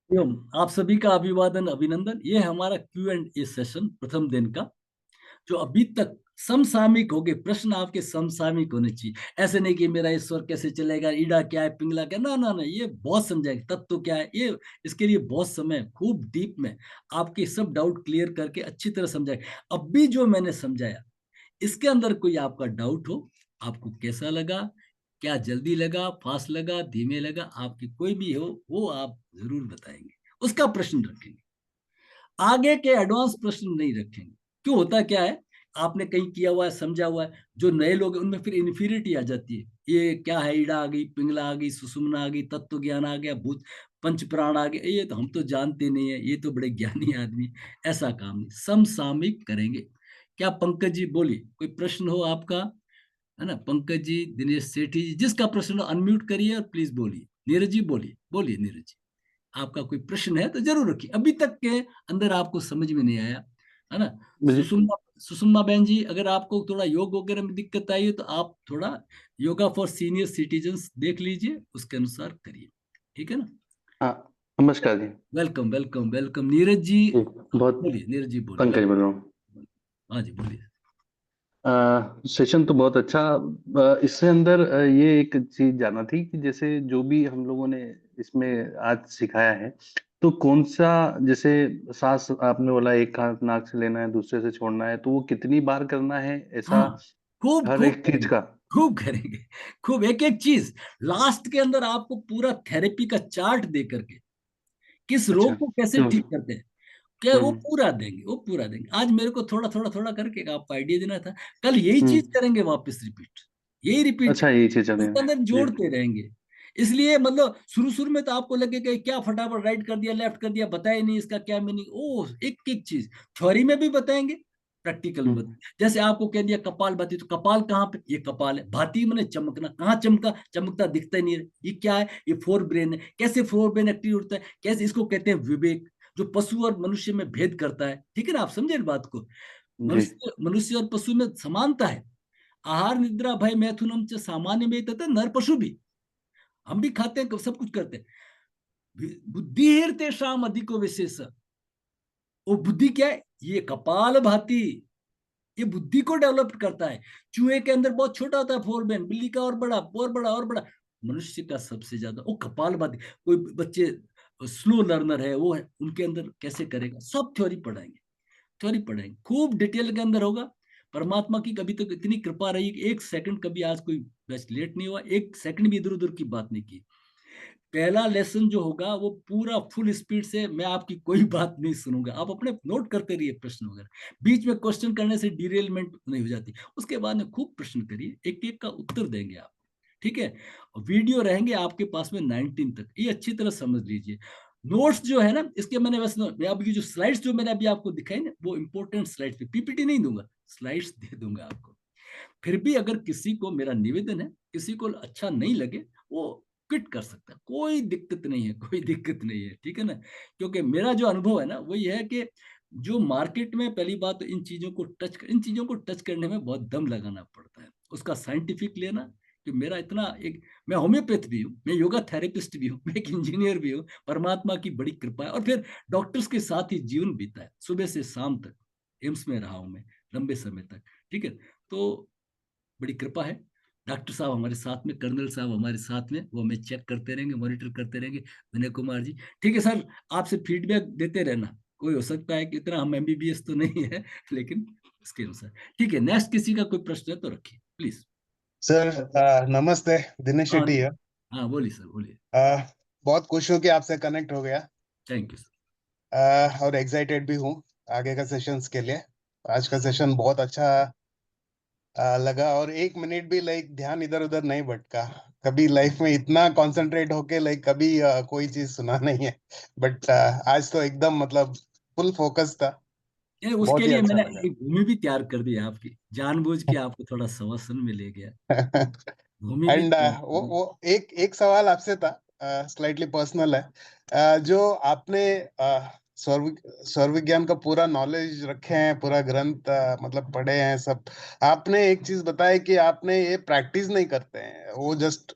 एवं आप सभी का अभिवादन अभिनंदन। ये हमारा Q&A सेशन प्रथम दिन का, जो अभी तक समसामयिक हो गए। प्रश्न आपके समसामयिक होने चाहिए। ऐसे नहीं कि मेरा ईश्वर कैसे चलेगा, ईड़ा क्या है, पिंगला क्या, ना ना ना, ये बहुत समझाएंगे। तत्व क्या है ये, इसके लिए बहुत समय, खूब डीप में आपके सब डाउट क्लियर करके अच्छी तरह समझाएंगे। अब भी जो मैंने समझाया, इसके अंदर कोई आपका डाउट हो, आपको कैसा लगा, क्या जल्दी लगा, फास्ट लगा, धीमे लगा, आपकी कोई भी हो, वो आप जरूर बताएंगे, उसका प्रश्न रखेंगे। आगे के एडवांस प्रश्न नहीं रखेंगे। क्यों, होता क्या है, आपने कहीं किया हुआ है, समझा हुआ है, जो नए लोग हैं उनमें फिर इन्फीरियरिटी आ जाती है। ये क्या है, ईड़ा आ गई, पिंगला आ गई, सुषुम्ना आ गई, तत्व ज्ञान आ गया, भूत पंच प्राण आ गए, ये तो हम तो जानते नहीं है, ये तो बड़े ज्ञानी आदमी। ऐसा काम नहीं, समसामयिक करेंगे। क्या पंकज जी बोलिए, कोई प्रश्न हो आपका, है ना? पंकज जी, दिनेश सेठी जी, जिसका प्रश्न हो अनम्यूट करिए और प्लीज बोलिए। नीरज जी बोलिए, बोलिए नीरज जी, आपका कोई प्रश्न है तो जरूर रखिए। अभी तक के अंदर आपको समझ में नहीं आया, है ना? मुझे सुषुम्ना सुषुम्ना बहन जी, अगर आपको थोड़ा योग वगैरह में दिक्कत आई है तो आप थोड़ा योगा फॉर सीनियर सिटीजन्स देख लीजिए, उसके अनुसार करिए। ठीक है ना? हाँ, नमस्कार जी। Welcome welcome welcome. Neeraj ji जी, बहुत बोलिए, नीरज जी बोलिए, पंकज बोल रहा हूँ। वेलकम। हाँ जी बोलिए। सेशन तो बहुत अच्छा। इससे अंदर ये एक चीज जानना थी कि जैसे जो भी हम लोगों ने इसमें आज सिखाया है, तो कौन सा, जैसे सांस आपने बोला एक हाथ नाक से लेना है, दूसरे से छोड़ना है, तो वो कितनी बार करना है, ऐसा हाँ, खूब हर खूब एक चीज करेंगे, का? खूब करेंगे, खूब एक एक चीज। लास्ट के अंदर आपको पूरा थेरेपी का चार्ट दे करके, किस अच्छा। रोग को कैसे तो ठीक करते हैं, क्या वो हम्म पूरा देंगे, वो पूरा देंगे। आज मेरे को थोड़ा थोड़ा थोड़ा करके आपको आइडिया देना था, कल यही चीज हम्म करेंगे वापस रिपीट, यही रिपीट, अच्छा, ये चीज चलें। उसके अंदर जी। जोड़ते रहेंगे। इसलिए मतलब शुरू शुरू में तो आपको लगेगा कि क्या फटाफट राइट कर दिया, लेफ्ट कर दिया, बताया नहीं इसका क्या मीनिंग। ओ, एक एक चीज थ्योरी में भी बताएंगे, प्रैक्टिकल में हम्म जैसे आपको कह दिया कपाल भाती, तो कपाल कहाँ पे, ये कपाल है, भाती मैंने चमकना, कहाँ चमका, चमकता दिखता ही नहीं है, ये क्या है, ये फोर ब्रेन है। कैसे फोर ब्रेन एक्टिव होता है, कैसे, इसको कहते हैं विवेक, जो पशु और मनुष्य में भेद करता है। ठीक है ना, आप समझे इस बात को? जी। मनुष्य मनुष्य और पशु में समानता है। आहार निद्रा भय मैथुनम च सामान्य में तथा नर पशु भी, हम भी खाते हैं, सब कुछ करते हैं। बुद्धि तेषाम अधिको विशेष, वो बुद्धि क्या है, ये कपाल भाती, ये बुद्धि को डेवलप करता है। चूहे के अंदर बहुत छोटा होता है फोरब्रेन, बिल्ली का और बड़ा और बड़ा और बड़ा, मनुष्य का सबसे ज्यादा वो कपाल भाती। कोई बच्चे स्लो लर्नर है, वो है, उनके अंदर कैसे करेगा, सब थ्योरी पढ़ाएंगे, थ्योरी पढ़ाएंगे, खूब डिटेल के अंदर होगा। परमात्मा की कभी तक इतनी कृपा रही कि एक सेकंड कभी आज कोई बेस्ट लेट नहीं हुआ, एक सेकंड भी इधर उधर की बात नहीं की। पहला लेसन जो होगा वो पूरा फुल स्पीड से, मैं आपकी कोई बात नहीं सुनूंगा, आप अपने नोट करते रहिए प्रश्न वगैरह, बीच में क्वेश्चन करने से डिरेलमेंट नहीं हो जाती। उसके बाद में खूब प्रश्न करिए, एक एक का उत्तर देंगे आप। ठीक है? वीडियो रहेंगे आपके पास में 19 तक, ये अच्छी तरह समझ लीजिए। नोट्स जो है ना, इसके मैंने वैसे मैं अभी जो स्लाइड्स जो मैंने अभी आपको दिखाई ना, वो इंपॉर्टेंट स्लाइड्स पे, पीपीटी नहीं दूंगा, स्लाइड्स दे दूंगा आपको। फिर भी अगर किसी को, मेरा निवेदन है, किसी को अच्छा नहीं लगे, वो क्विट कर सकता है, कोई दिक्कत नहीं है, कोई दिक्कत नहीं है। ठीक है ना? क्योंकि मेरा जो अनुभव है ना, वही है कि जो मार्केट में, पहली बात तो इन चीजों को टच करने में बहुत दम लगाना पड़ता है, उसका साइंटिफिक लेना। कि मेरा इतना एक, मैं होम्योपैथ भी हूँ, मैं योगा थेरेपिस्ट भी हूँ, मैं एक इंजीनियर भी हूँ, परमात्मा की बड़ी कृपा है। और फिर डॉक्टर्स के साथ ही जीवन बीता है, सुबह से शाम तक एम्स में रहा हूँ मैं लंबे समय तक। ठीक है? तो बड़ी कृपा है। डॉक्टर साहब हमारे साथ में, कर्नल साहब हमारे साथ में, वो हमें चेक करते रहेंगे, मॉनिटर करते रहेंगे। विनय कुमार जी, ठीक है सर, आपसे फीडबैक देते रहना। कोई हो सकता है कि इतना हम एमबीबीएस तो नहीं है, लेकिन उसके अनुसार। ठीक है, नेक्स्ट किसी का कोई प्रश्न है तो रखिए प्लीज। सर नमस्ते। दिनेश हाँ शेट्टी है। हाँ, बोलिए सर, बोलिए। बहुत खुश हूँ कि आपसे कनेक्ट हो गया। Thank you sir. और एक्साइटेड भी हूँ आगे का सेशंस के लिए। आज का सेशन बहुत अच्छा लगा, और एक मिनट भी लाइक ध्यान इधर उधर नहीं भटका। कभी लाइफ में इतना कंसंट्रेट होके लाइक कभी कोई चीज सुना नहीं है। बट आज तो एकदम मतलब फुल फोकस था। ये उसके बहुत ही लिए अच्छा मैंने लगा। एक भूमि भी तैयार कर दी है आपकी, जानबूझ के आपको थोड़ा सवासन में ले गया, भूमि भी एंड तैयार कर दी। वो एक एक सवाल आपसे था, स्लाइटली पर्सनल है। जो आपने स्वर स्वर विज्ञान का पूरा नॉलेज रखे हैं, पूरा ग्रंथ मतलब पढ़े हैं सब। आपने एक चीज बताई कि आपने ये प्रैक्टिस नहीं करते हैं, वो जस्ट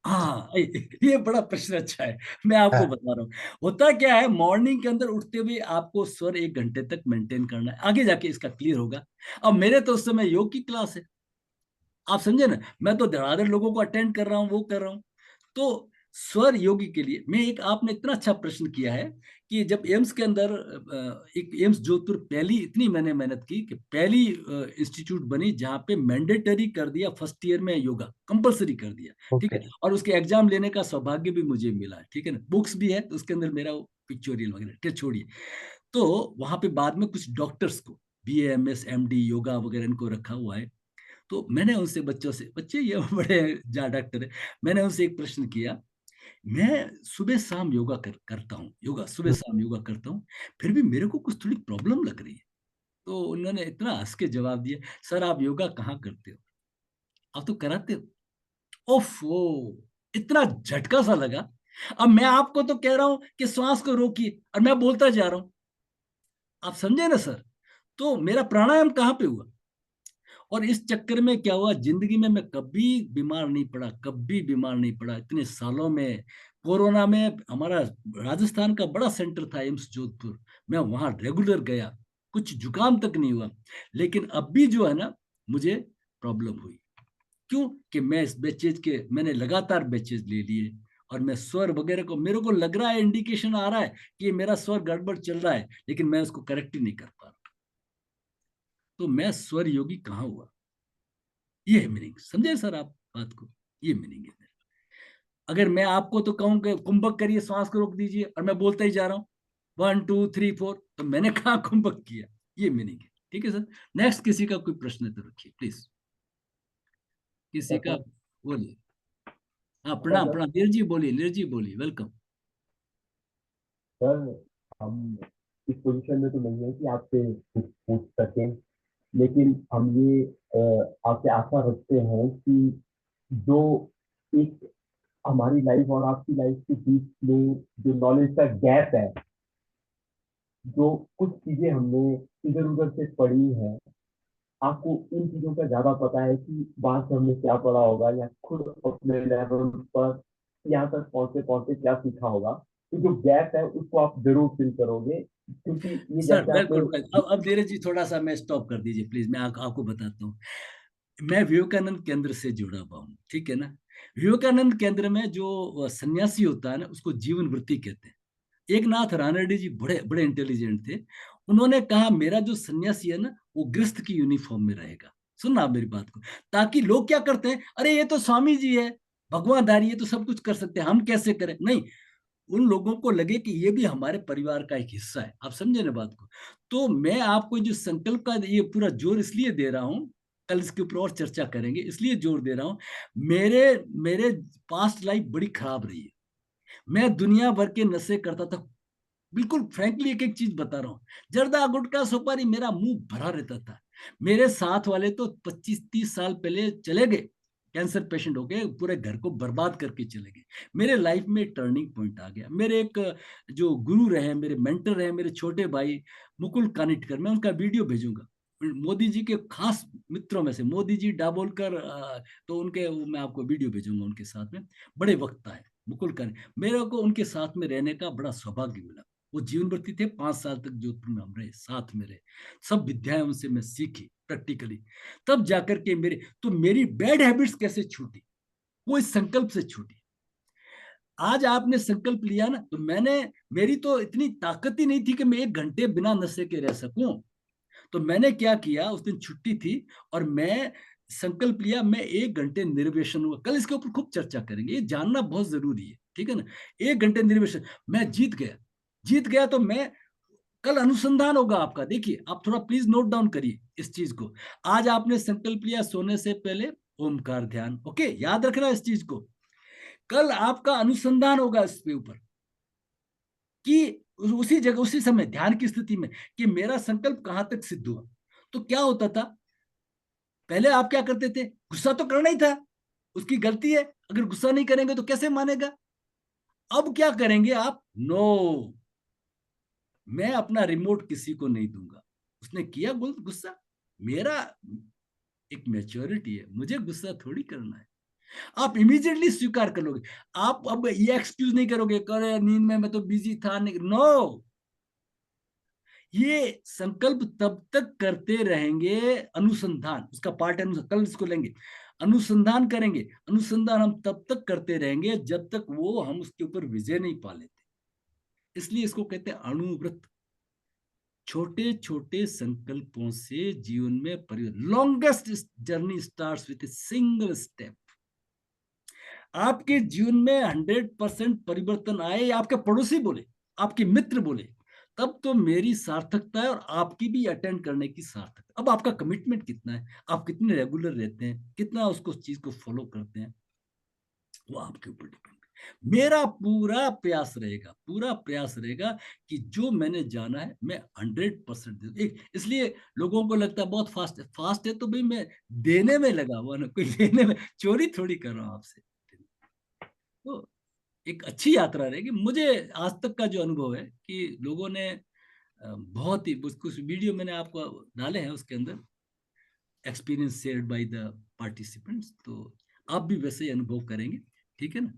हाँ, ये बड़ा प्रश्न अच्छा है। मैं आपको हाँ, बता रहा हूँ, होता क्या है, मॉर्निंग के अंदर उठते हुए आपको स्वर 1 घंटे तक मेंटेन करना है, आगे जाके इसका क्लियर होगा। अब मेरे तो उस समय योग की क्लास है, आप समझे ना, मैं तो धड़ाधड़ लोगों को अटेंड कर रहा हूँ, वो कर रहा हूँ। तो स्वर योगी के लिए मैं एक, आपने इतना अच्छा प्रश्न किया है कि जब एम्स के अंदर एक एम्स जोधपुर पहली, इतनी मैंने मेहनत की कि पहली इंस्टीट्यूट बनी जहाँ पे मैंडेटरी कर दिया, फर्स्ट ईयर में योगा कंपलसरी कर दिया, ठीक ओके। है। और उसके एग्जाम लेने का सौभाग्य भी मुझे मिला है, ठीक है ना, बुक्स भी है उसके अंदर मेरा वो पिक्चोरियल वगैरह, ठीक, छोड़िए। तो वहां पे बाद में कुछ डॉक्टर्स को BA MS MD योगा वगैरह इनको रखा हुआ है। तो मैंने उनसे, बच्चों से, बच्चे ये बड़े जा डॉक्टर है, मैंने उनसे एक प्रश्न किया, मैं सुबह शाम योगा करता हूँ, योगा सुबह शाम योगा करता हूँ, फिर भी मेरे को कुछ थोड़ी प्रॉब्लम लग रही है। तो उन्होंने इतना हंस के जवाब दिया, सर आप योगा कहाँ करते हो, आप तो कराते हो। ओफो, इतना झटका सा लगा। अब मैं आपको तो कह रहा हूं कि श्वास को रोकिए और मैं बोलता जा रहा हूं, आप समझे ना सर। तो मेरा प्राणायाम कहाँ पे हुआ। और इस चक्कर में क्या हुआ, जिंदगी में मैं कभी बीमार नहीं पड़ा, कभी बीमार नहीं पड़ा इतने सालों में। कोरोना में हमारा राजस्थान का बड़ा सेंटर था एम्स जोधपुर, मैं वहां रेगुलर गया, कुछ जुकाम तक नहीं हुआ। लेकिन अब भी जो है ना, मुझे प्रॉब्लम हुई। क्यों कि मैं इस बैचेज के, मैंने लगातार बैचेज ले लिए, और मैं स्वर वगैरह को, मेरे को लग रहा है, इंडिकेशन आ रहा है कि ये मेरा स्वर गड़बड़ चल रहा है, लेकिन मैं उसको करेक्ट ही नहीं कर पा रहा। तो मैं स्वर योगी कहाँ हुआ, ये है मीनिंग, समझे सर आप बात को, ये मीनिंग है। अगर मैं आपको तो कहूं कि कुंभक करिए, श्वास को रोक दीजिए, और मैं बोलता ही जा रहा हूँ 1 2 3 4, तो मैंने कहा कुंभक किया, ये मीनिंग है, ठीक है सर। नेक्स्ट किसी का कोई प्रश्न तो रखिए प्लीज, किसी का सर बोलिए। हाँ, सर प्रणाम प्रणाम, नीरज जी बोलिए, नीरज जी बोलिए, वेलकम। सर, हम इस पोजीशन में तो नहीं है कि आपसे कुछ पूछ सकें, लेकिन हम ये आपसे आशा रखते हैं कि जो एक हमारी लाइफ और आपकी लाइफ के बीच में जो नॉलेज का गैप है, जो कुछ चीजें हमने इधर उधर से पढ़ी है, आपको इन चीजों का ज्यादा पता है कि वहां से हमने क्या पढ़ा होगा या खुद अपने लेवल पर यहाँ तक पहुंचे क्या सीखा होगा। तो जो गैप है उसको आप जरूर फिल करोगे, क्योंकि ये सर जैसे आपने। बिल्कुल अब नीरज जी थोड़ा सा मैं स्टॉप कर दीजिए प्लीज, मैं आपको बताता हूँ। मैं विवेकानंद केंद्र से जुड़ा हुआ हूँ, ठीक है ना। विवेकानंद केंद्र में जो सन्यासी होता है ना, उसको जीवन वृत्ति कहते हैं। एक नाथ रानडे जी बड़े बड़े इंटेलिजेंट थे, उन्होंने कहा मेरा जो सन्यासी है ना, वो गृहस्थ की यूनिफॉर्म में रहेगा। सुनना आप मेरी बात को, ताकि लोग क्या करते हैं, अरे ये तो स्वामी जी है, भगवानधारी, ये तो सब कुछ कर सकते हैं, हम कैसे करें, नहीं, उन लोगों को लगे कि ये भी हमारे परिवार का एक हिस्सा है, आप समझे ना बात को। तो मैं आपको जो संकल्प का ये पूरा जोर इसलिए दे रहा हूँ, कल इसके ऊपर और चर्चा करेंगे, इसलिए जोर दे रहा हूँ। मेरे मेरे पास्ट लाइफ बड़ी खराब रही है, मैं दुनिया भर के नशे करता था, बिल्कुल फ्रैंकली एक एक चीज बता रहा हूँ। जर्दा गुटखा सुपारी, मेरा मुंह भरा रहता था। मेरे साथ वाले तो 25 30 साल पहले चले गए, कैंसर पेशेंट हो गए, पूरे घर को बर्बाद करके चले गए। मेरे लाइफ में टर्निंग पॉइंट आ गया। मेरे एक जो गुरु रहे, मेरे मेंटर रहे, मेरे छोटे भाई मुकुल कानिटकर, मैं उनका वीडियो भेजूंगा। मोदी जी के खास मित्रों में से मोदी जी डाबोलकर, तो उनके मैं आपको वीडियो भेजूंगा, उनके साथ में बड़े वक्ता है मुकुल कानिट। मेरे को उनके साथ में रहने का बड़ा सौभाग्य मिला। वो जीवनवर्ती थे, 5 साल तक जोधपुर में हम रहे, साथ में रहे, सब विद्याएं उनसे मैं सीखी प्रैक्टिकली। तब जाकर के मेरी बैड हैबिट्स कैसे छूटी, वो इस संकल्प से छूटी। आज आपने संकल्प लिया ना, तो मेरी तो इतनी ताकत ही नहीं थी कि मैं 1 घंटे बिना नशे के रह सकूं। तो मैंने क्या किया, उस दिन छुट्टी थी, और मैं संकल्प लिया, मैं 1 घंटे निर्वेशन हुआ। कल इसके ऊपर खूब चर्चा करेंगे, ये जानना बहुत जरूरी है, ठीक है ना। 1 घंटे निर्वेशन, मैं जीत गया। जीत गया तो मैं, कल अनुसंधान होगा आपका, देखिए आप थोड़ा प्लीज नोट डाउन करिए इस चीज को। आज आपने संकल्प लिया सोने से पहले ओमकार ध्यान, ओके, याद रखना इस चीज को। कल आपका अनुसंधान होगा इसके ऊपर, कि उसी जगह उसी समय ध्यान की स्थिति में, कि मेरा संकल्प कहां तक सिद्ध हुआ। तो क्या होता था, पहले आप क्या करते थे, गुस्सा तो करना ही था, उसकी गलती है, अगर गुस्सा नहीं करेंगे तो कैसे मानेगा। अब क्या करेंगे आप, नो, मैं अपना रिमोट किसी को नहीं दूंगा। उसने किया गुस्सा, मेरा एक मैच्योरिटी है, मुझे गुस्सा थोड़ी करना है। आप इमीडिएटली स्वीकार कर लोगे। आप अब ये एक्सक्यूज नहीं करोगे, करे नींद में मैं तो बिजी था, नहीं, नो। ये संकल्प तब तक करते रहेंगे, अनुसंधान उसका पार्ट है, कल इसको लेंगे, अनुसंधान करेंगे। अनुसंधान हम तब तक करते रहेंगे जब तक वो हम उसके ऊपर विजय नहीं पा लेते। इसलिए इसको कहते हैं अणुव्रत। छोटे छोटे संकल्पों से जीवन में परिवर्तन। Longest journey starts with a single step. आपके जीवन में 100% परिवर्तन आए, या आपके पड़ोसी बोले, आपके मित्र बोले, तब तो मेरी सार्थकता है और आपकी भी अटेंड करने की सार्थकता। अब आपका कमिटमेंट कितना है, आप कितने रेगुलर रहते हैं, कितना उसको चीज को फॉलो करते हैं, वो आपके ऊपर डिपेंड है। मेरा पूरा प्रयास रहेगा कि जो मैंने जाना है मैं 100% दे। इसलिए लोगों को लगता है बहुत फास्ट है तो भाई मैं देने में लगा हुआ ना, कोई लेने में, चोरी थोड़ी कर रहा हूं आपसे। तो एक अच्छी यात्रा रहेगी। मुझे आज तक का जो अनुभव है कि लोगों ने बहुत ही कुछ वीडियो मैंने आपको डाले हैं, उसके अंदर experience shared by the participants, तो आप भी वैसे ही अनुभव करेंगे। ठीक है ना।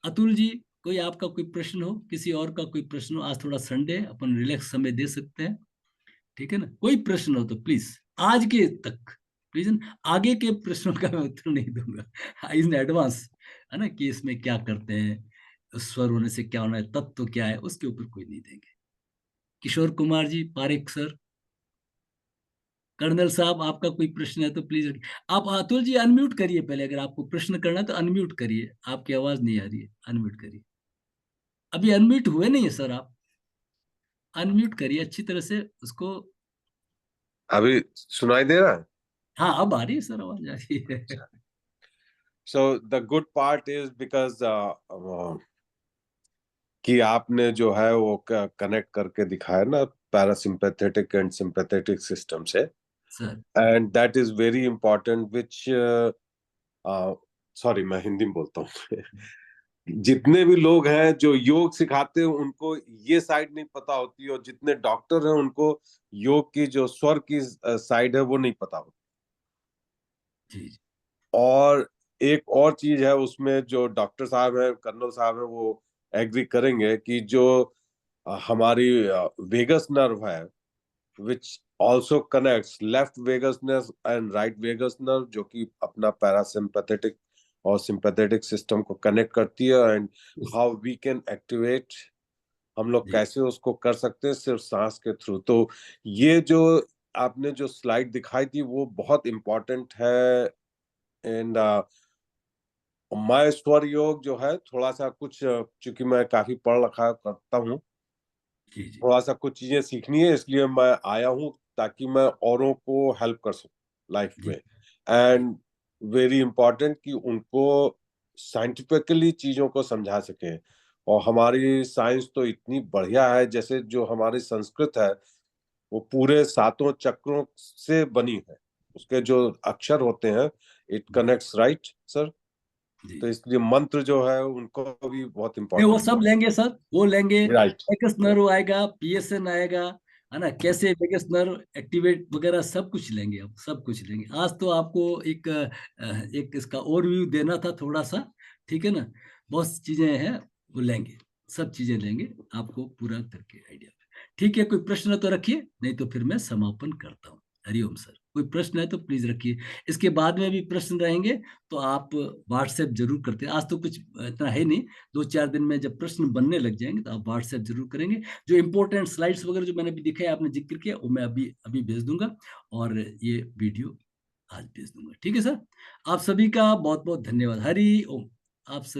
अतुल जी, कोई आपका कोई प्रश्न हो, किसी और का कोई प्रश्न हो, आज थोड़ा संडे है, अपन रिलैक्स समय दे सकते हैं। ठीक है ना। कोई प्रश्न हो तो प्लीज आज के तक, प्लीज। आगे के प्रश्नों का मैं उत्तर नहीं दूंगा इन एडवांस, है ना, कि इसमें क्या करते हैं, स्वर होने से क्या होना है, तत्व क्या है, उसके ऊपर कोई नहीं देंगे। किशोर कुमार जी, पारेख सर, कर्नल साहब, आपका कोई प्रश्न है तो प्लीज रखिए। आप अतुल जी अनम्यूट करिए पहले, अगर आपको प्रश्न करना है तो अनम्यूट करिए, आपकी आवाज नहीं आ रही है, अनम्यूट करिए। अभी अनम्यूट हुए नहीं है सर, आप अनम्यूट करिए अच्छी तरह से उसको। अभी सुनाई दे रहा है? हाँ, अब आ रही है सर, आवाज आ रही है। So the good part is because कि आपने जो है वो कनेक्ट करके दिखाया ना पैरासिम्पैथेटिक एंड सिंपैथेटिक सिस्टम से, sir and that is very important which sorry मैं हिंदी में बोलता हूँ जितने भी लोग हैं जो योग सिखाते हैं उनको ये साइड नहीं पता होती, और जितने डॉक्टर हैं उनको योग की जो स्वर की साइड है वो नहीं पता होती। जी, और एक और चीज है उसमें, जो डॉक्टर साहब है, कर्नल साहब है, वो एग्री करेंगे कि जो हमारी वेगस नर्व है, which also connects left vagus nerve and right vagus nerve, जो कि अपना पैरासिम्पैथेटिक और सिंपैथेटिक सिस्टम को कनेक्ट करती है, and how we can activate, हम लोग जी, कैसे उसको कर सकते हैं सिर्फ सांस के थ्रू। तो ये जो आपने जो स्लाइड दिखाई थी वो बहुत इंपॉर्टेंट है। एंड मैं स्वर योग जो है थोड़ा सा कुछ, चूंकि मैं काफी पढ़ रखा करता हूँ, जी, जी, थोड़ा सा कुछ चीजें सीखनी है, इसलिए मैं आया हूँ ताकि मैं औरों को हेल्प कर सकूं लाइफ जी, में। एंड वेरी इंपॉर्टेंट कि उनको साइंटिफिकली चीजों को समझा सकें। और हमारी साइंस तो इतनी बढ़िया है, जैसे जो हमारी संस्कृत है वो पूरे 7 चक्रों से बनी है, उसके जो अक्षर होते हैं, इट कनेक्ट्स, राइट सर? जी। तो इसलिए मंत्र जो है उनको भी बहुत नहीं, वो इंपॉर्टेंस सब है। लेंगे सर, वो लेंगे। राइट। वेगस नर्व आएगा, पीएसएन आएगा, है ना, कैसे वेगस नर्व एक्टिवेट वगैरह सब कुछ लेंगे, अब सब कुछ लेंगे। आज तो आपको एक इसका ओवरव्यू देना था थोड़ा सा। ठीक है ना। बहुत चीजें हैं, वो लेंगे, सब चीजें लेंगे, आपको पूरा करके आइडिया। ठीक है, कोई प्रश्न तो रखिए, नहीं तो फिर मैं समापन करता हूँ। हरिओम सर, कोई प्रश्न है तो प्लीज रखिए। इसके बाद में भी प्रश्न रहेंगे तो आप व्हाट्सएप जरूर करते हैं। आज तो कुछ इतना है नहीं, 2-4 दिन में जब प्रश्न बनने लग जाएंगे तो आप व्हाट्सएप जरूर करेंगे। जो इंपॉर्टेंट स्लाइड्स वगैरह जो मैंने भी दिखाया, आपने जिक्र किया, वो मैं अभी अभी भेज दूंगा, और ये वीडियो आज भेज दूंगा। ठीक है सर, आप सभी का बहुत बहुत धन्यवाद। हरि ओम। आप सभी